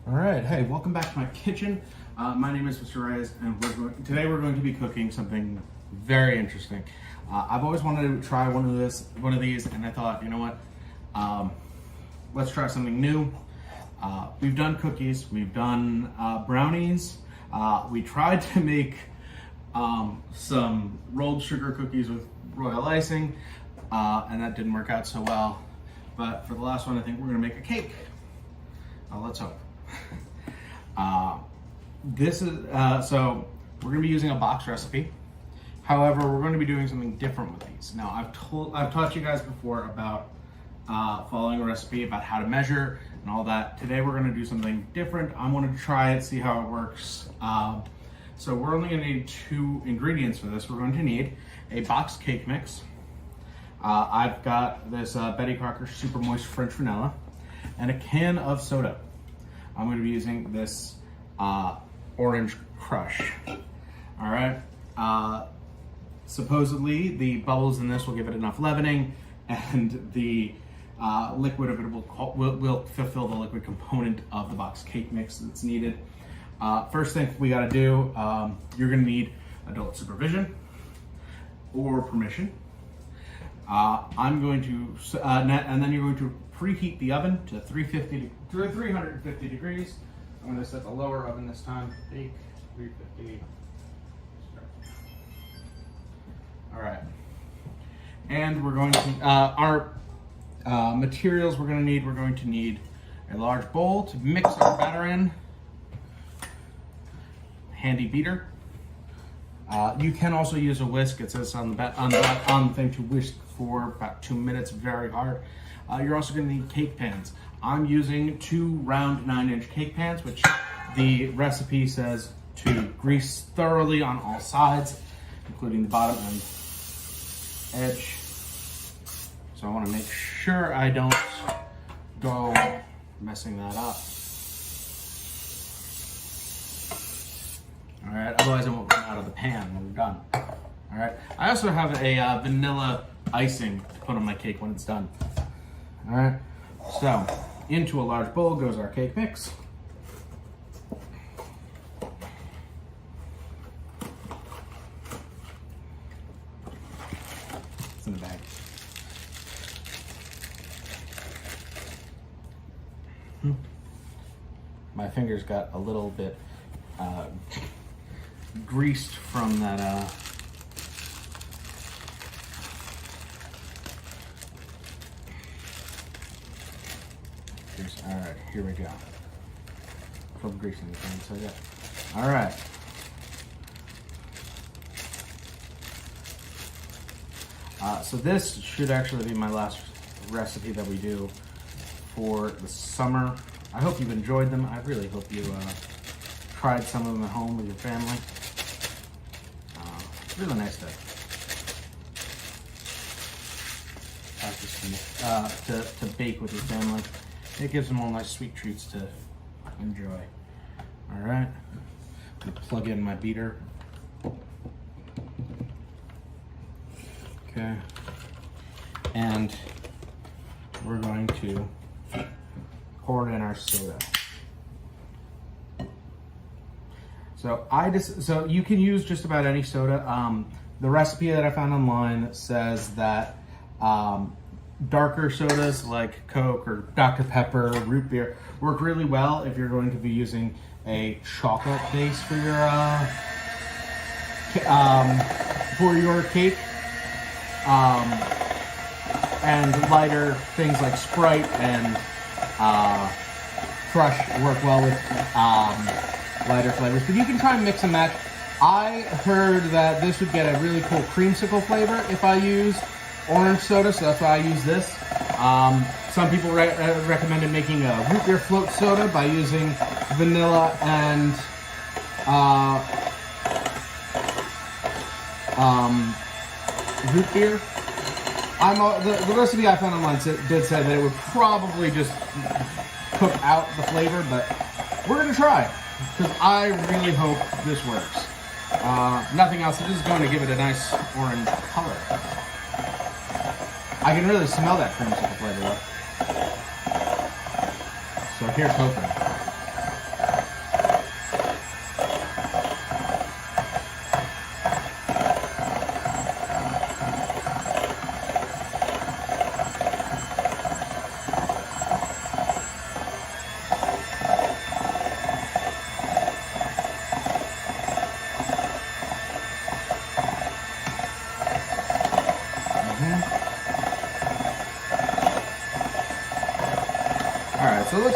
All right, hey, welcome back to my kitchen. My name is Mr. Reyes, and today we're going to be cooking something very interesting. I've always wanted to try one of these, and I thought, you know what? Let's try something new. We've done cookies, we've done brownies. We tried to make some rolled sugar cookies with royal icing, and that didn't work out so well. But for the last one, I think we're gonna make a cake. Let's hope. So we're going to be using a box recipe. However, we're going to be doing something different with these. Now, I've taught you guys before about following a recipe, about how to measure and all that. Today, we're going to do something different. I wanted to try it, see how it works. So we're only going to need 2 ingredients for this. We're going to need a boxed cake mix. I've got this Betty Crocker Super Moist French Vanilla and a can of soda. I'm going to be using this Orange Crush. All right. Supposedly, the bubbles in this will give it enough leavening, and the liquid of it will fulfill the liquid component of the boxed cake mix that's needed. First thing we got to do, you're going to need adult supervision or permission. I'm going to, and then you're going to preheat the oven to 350 degrees. I'm going to set the lower oven this time. Bake 350. All right. And we're going to, our materials we're going to need a large bowl to mix our batter in. Handy beater. You can also use a whisk. It says on the thing to whisk for about 2 minutes, very hard. You're also going to need cake pans. I'm using 2 round 9-inch cake pans, which the recipe says to grease thoroughly on all sides, including the bottom and edge. So I want to make sure I don't go messing that up. All right, otherwise it won't come out of the pan when we're done. All right, I also have a vanilla icing to put on my cake when it's done. All right, so into a large bowl goes our cake mix. It's in the bag. My fingers got a little bit greased from that all right, here we go. From greasing the pan, so yeah. All right. So this should actually be my last recipe that we do for the summer. I hope you've enjoyed them. I really hope you tried some of them at home with your family. It's really nice to practice to bake with your family. It gives them all nice sweet treats to enjoy. All right, I'm gonna plug in my beater. Okay, and we're going to pour in our soda. So you can use just about any soda. The recipe that I found online says that darker sodas like Coke or Dr. Pepper, root beer work really well if you're going to be using a chocolate base for your cake. And lighter things like Sprite and Crush work well with lighter flavors, but you can try and mix and match. I heard that this would get a really cool creamsicle flavor if I use orange soda, so that's why I use this. Some people recommended making a root beer float soda by using vanilla and root beer. The recipe I found online did say that it would probably just cook out the flavor, but we're gonna try because I really hope this works. Nothing else, it is going to give it a nice orange color. I can really smell that creamsicle flavor though. So here's hoping.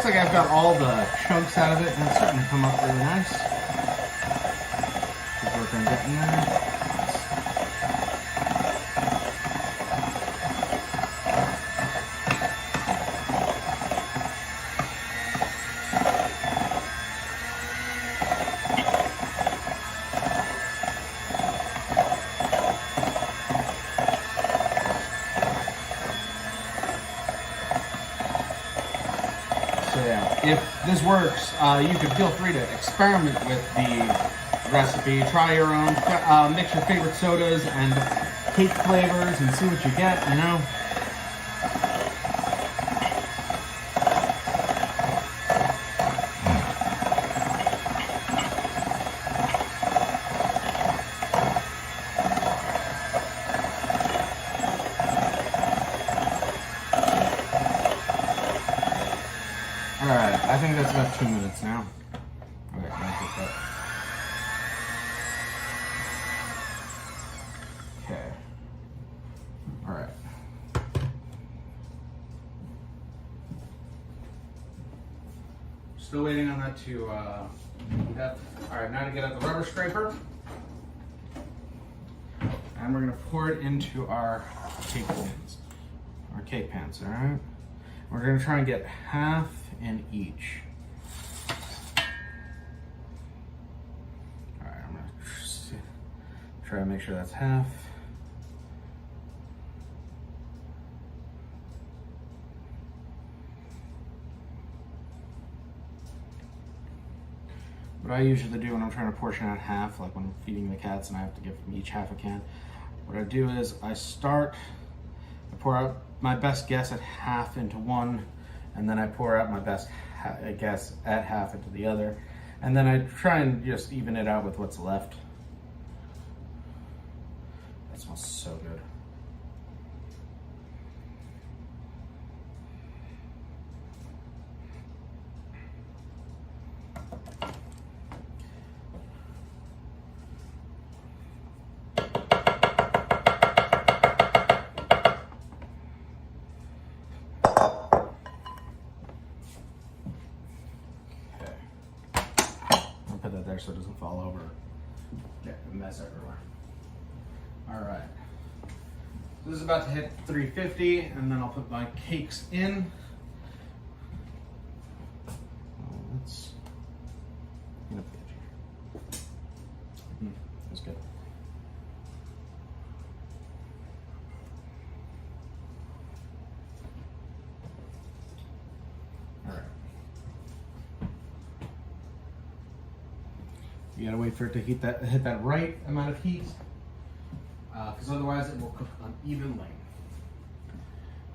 like I've got all the chunks out of it, and it's starting to come up really nice. Just work on getting there. So yeah, if this works, you can feel free to experiment with the recipe. Try your own, mix your favorite sodas and cake flavors and see what you get, you know? Alright, I think that's about 2 minutes now. Okay, I'm gonna take that. Okay. Alright. Still waiting on that to heat up. Alright, now to get out the rubber scraper. And we're gonna pour it into our cake pans. Alright? We're gonna try and get half in each. All right, I'm gonna try to make sure that's half. What I usually do when I'm trying to portion out half, like when I'm feeding the cats and I have to give them each half a can, what I do is I pour out my best guess at half into one, and then I pour out my best guess at half into the other, and then I try and just even it out with what's left. That smells so good. Put that there so it doesn't fall over. Get a mess everywhere. All right. This is about to hit 350, and then I'll put my cakes in. Let's clean up the edge here. That's good. All right. You gotta wait for it to hit that right amount of heat, because otherwise it will cook unevenly.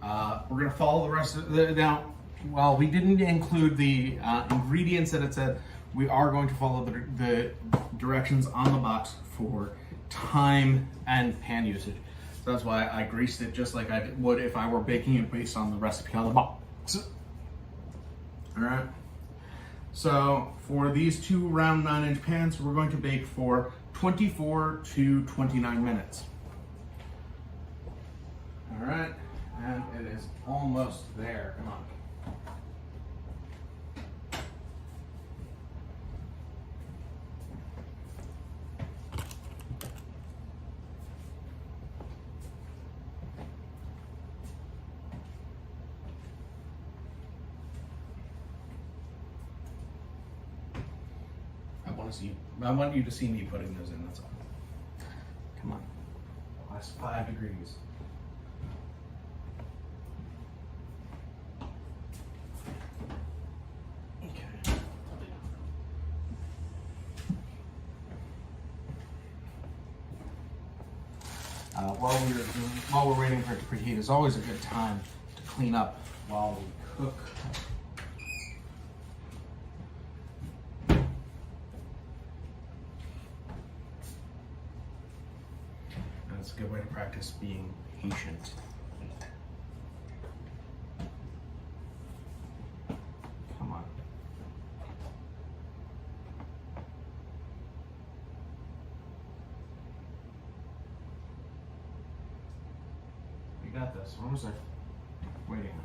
We're gonna follow the rest of the, now, while we didn't include the ingredients that it said, we are going to follow the directions on the box for time and pan usage. So that's why I greased it just like I would if I were baking it based on the recipe on the box. All right. So for these two round 9-inch pans, we're going to bake for 24 to 29 minutes. All right, and it is almost there. Come on. I want you to see me putting those in, that's all. Come on. Last 5 degrees. Okay. While we're waiting for it to preheat, it's always a good time to clean up while we cook. It's a good way to practice being patient. Come on. You got this. What was I waiting on?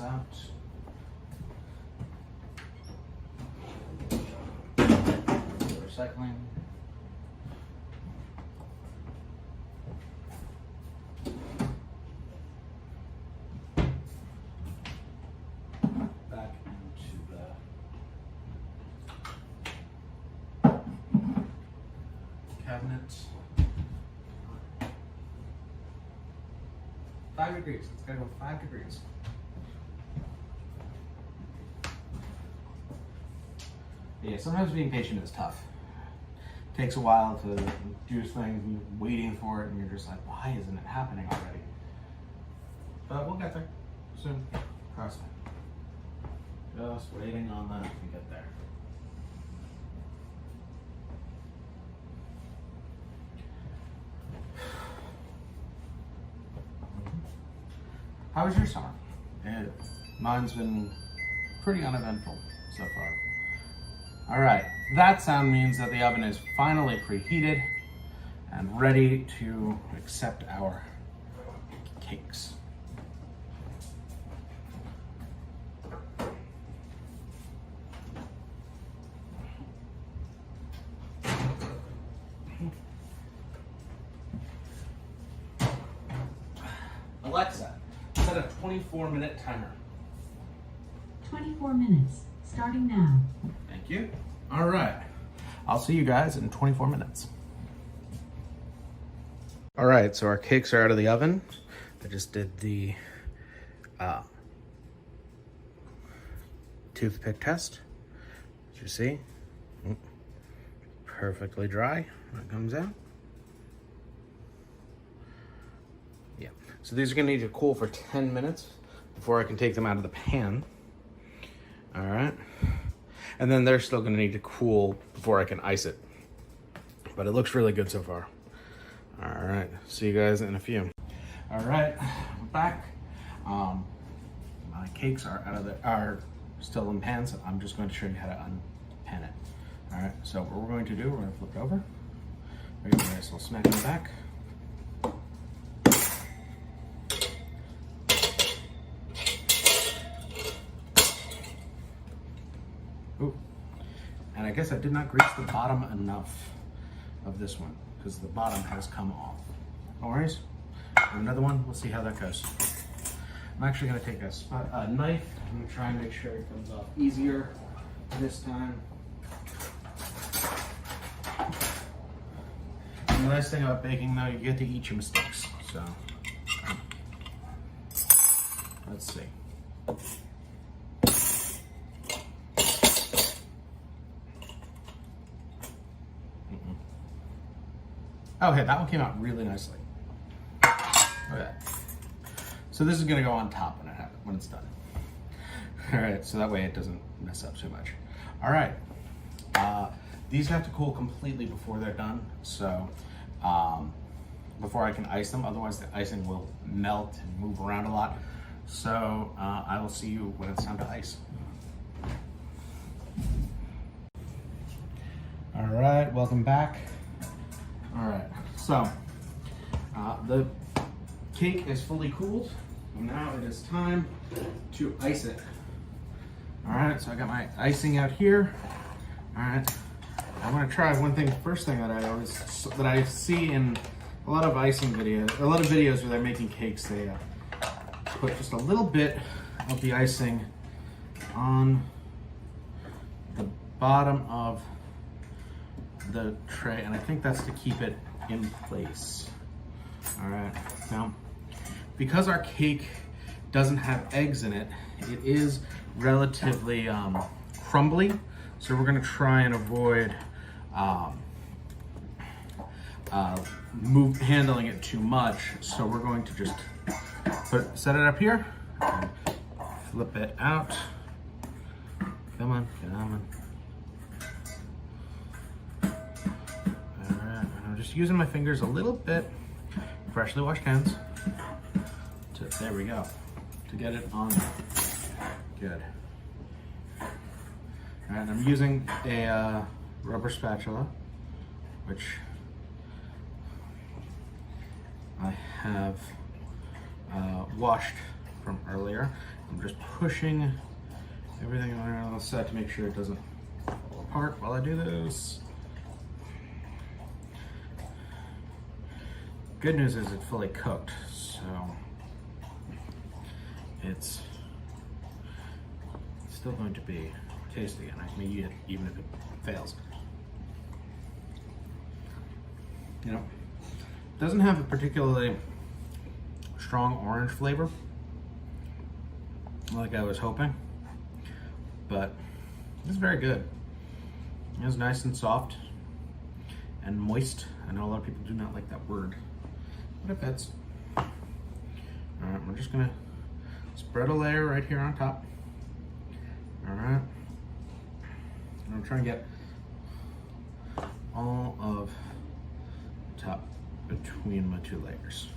out. Recycling. Back into the cabinet. 5 degrees. It's gotta go 5 degrees. Yeah, sometimes being patient is tough. It takes a while to do things and you're waiting for it and you're just like, why isn't it happening already? But we'll get there soon. Cross me. Just waiting on that to get there. How was your summer? Mine's been pretty uneventful so far. All right, that sound means that the oven is finally preheated and ready to accept our cakes. Alexa, set a 24-minute timer. 24 minutes, starting now. Thank you. All right, I'll see you guys in 24 minutes. All right, so our cakes are out of the oven. I just did the toothpick test. As you see, perfectly dry when it comes out. Yeah, so these are gonna need to cool for 10 minutes before I can take them out of the pan. All right, and then they're still gonna need to cool before I can ice it. But it looks really good so far. All right, see you guys in a few. All right, I'm back. My cakes are still in pan, so I'm just going to show you how to unpan it. All right, so what we're going to do, we're going to flip it over. Give it a nice little smack in the back. Ooh. And I guess I did not grease the bottom enough of this one because the bottom has come off. No worries. Another one, we'll see how that goes. I'm actually going to take a knife. I'm going to try and make sure it comes off easier this time. And the nice thing about baking, though, you get to eat your mistakes. So, let's see. Oh, hey, that one came out really nicely. Look at that. So this is gonna go on top when it's done. All right, so that way it doesn't mess up too much. All right, these have to cool completely before they're done. So before I can ice them, otherwise the icing will melt and move around a lot. So I will see you when it's time to ice. All right, welcome back. All right, so the cake is fully cooled. Now it is time to ice it. All right, so I got my icing out here. All right, I'm gonna try one thing. First thing that I see in a lot of icing videos, a lot of videos where they're making cakes, they put just a little bit of the icing on the bottom of the tray, and I think that's to keep it in place. All right, now because our cake doesn't have eggs in it, it is relatively crumbly, so we're gonna try and avoid handling it too much. So we're going to just set it up here and flip it out. Come on, come on. I'm just using my fingers a little bit, freshly washed hands, there we go, to get it on. Good. All right, I'm using a rubber spatula, which I have washed from earlier. I'm just pushing everything around the set to make sure it doesn't fall apart while I do this. Good news is it's fully cooked, so it's still going to be tasty, and I can eat it even if it fails. You know, it doesn't have a particularly strong orange flavor like I was hoping, but it's very good. It's nice and soft and moist. I know a lot of people do not like that word, but it fits. All right, we're just gonna spread a layer right here on top. All right, and I'm trying to get all of the top between my two layers.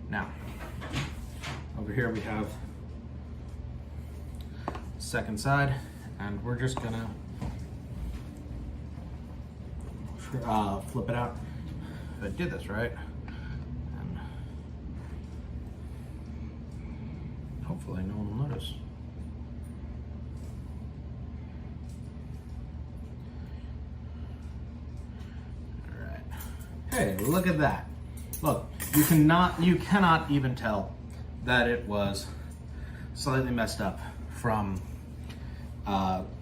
Now, over here we have the second side, and we're just gonna flip it out. If I did this right, and hopefully no one will notice. All right. Hey, look at that. Look, you cannot even tell that it was slightly messed up from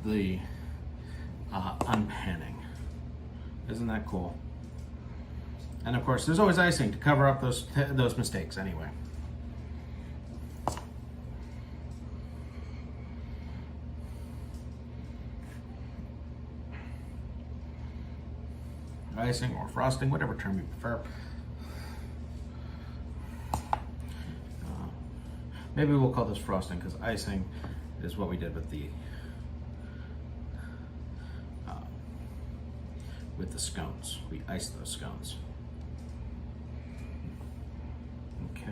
the unpanning. Isn't that cool? And of course, there's always icing to cover up those mistakes anyway. Icing or frosting, whatever term you prefer. Maybe we'll call this frosting because icing is what we did with the scones. We iced those scones. Okay.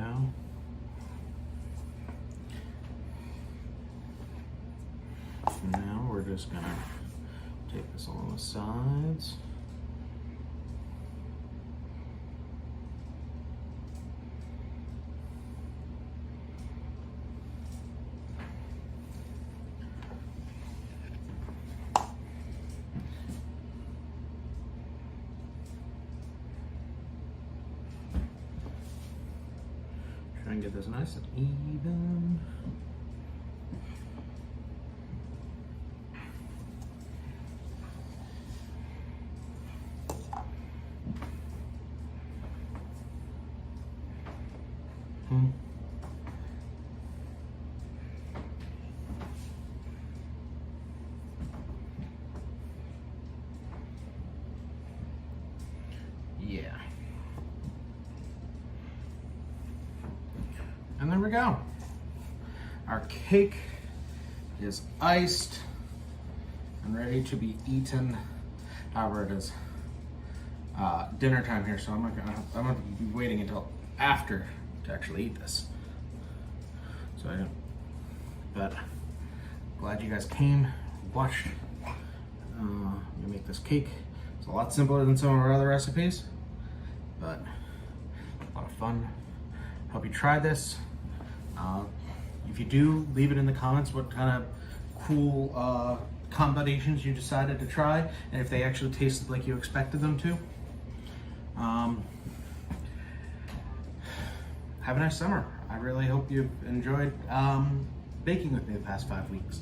Now we're just gonna take this along the sides. Try and get this nice and even. Yeah. And there we go. Our cake is iced and ready to be eaten. However, it is dinner time here, so I'm gonna be waiting until after to actually eat this. So but glad you guys came, watched me make this cake. It's a lot simpler than some of our other recipes, but a lot of fun. Hope you try this. If you do, leave it in the comments what kind of cool combinations you decided to try, and if they actually tasted like you expected them to. Have a nice summer. I really hope you've enjoyed baking with me the past 5 weeks.